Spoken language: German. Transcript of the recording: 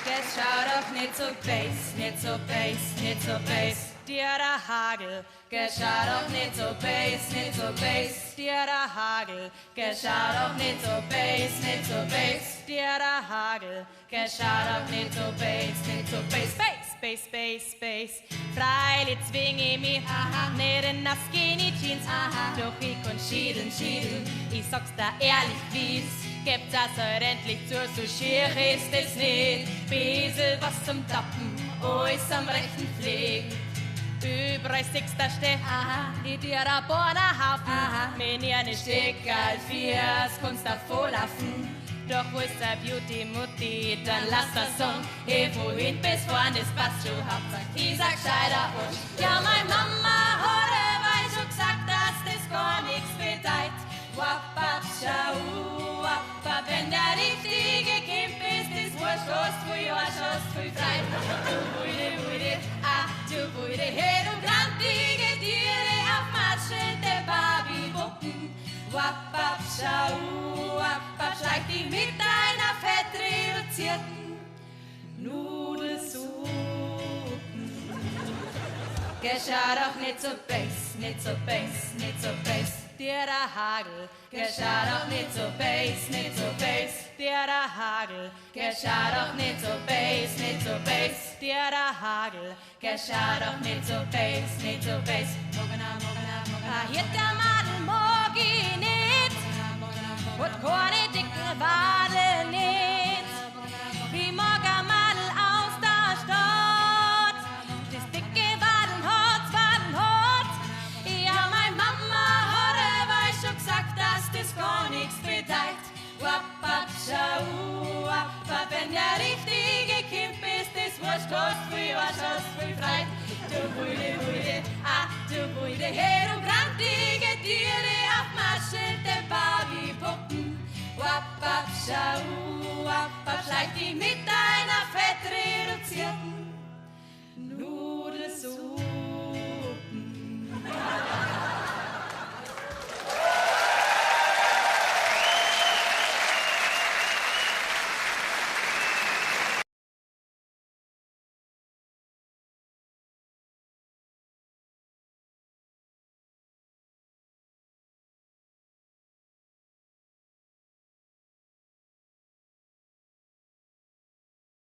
schau doch nicht so beys, nicht so beys, nicht so beys. Dir der Hagel, schau doch nicht so beys, nicht so beys. Dir der Hagel, schau doch nicht so beys, nicht so beys. Dir der Hagel, schau doch nicht so beys, nicht so beys. Beys, beys, beys, beys. Freilich zwing ich mich nicht in das Skinny Jeans. Doch ich kann schieden, schieden. Ich sag's da ehrlich wie's. Gebt's das halt endlich zu, so schier ist es nicht. Besel was zum Tappen, alles am rechten Pflegen. Überall sechs da steht, in dir a Bornerhaufen. Wenn ihr ne Steckerl fürs, kannst da volllaufen. Doch wo ist der Beauty-Mutti, dann lass das Song. Wohin bis vorn, das passt schon, Hauptsache dieser gescheiter Arsch. Ja, meine Mama hat weil schon gesagt, dass das gar nichts bedeutet. Wappap, schau, wappap, wenn der richtige Kind ist, das wurscht, hast viel Arsch, hast viel Freit. Du wuide, du wuide, hey, du grantige Tiere auf marschende Barbie-Puppen. Wappap, schau, wappap, schleich dich mit deiner fettreduzierten Nudelsuppen. Schau doch nicht so beys, nicht so beys, nicht so beys. Dir der Hagel, schau doch nicht so beys, nicht so beys. Dir der Hagel, schau doch nicht so beys, nicht so beys. Dir der Hagel, schau doch nicht so beys, nicht so beys. Morgana, morgana, morgana. Hier der Madel mag ich nicht, und keine dicken Wadel nicht. Ich mag a Madel aus der Stadt, das dicke Wadeln hat. Ja, meine Mama hat schon gesagt, dass das gar nichts bedeutet. Wappap, schau, wappap, wenn der richtige Kind bist, das wurscht, hast viel Arsch, hast viel Freit. Du wuide, du wuide, hey, du grantige Tiere auf marschende Barbie-Puppen. Wappap, schau, wappap, schleich dich mit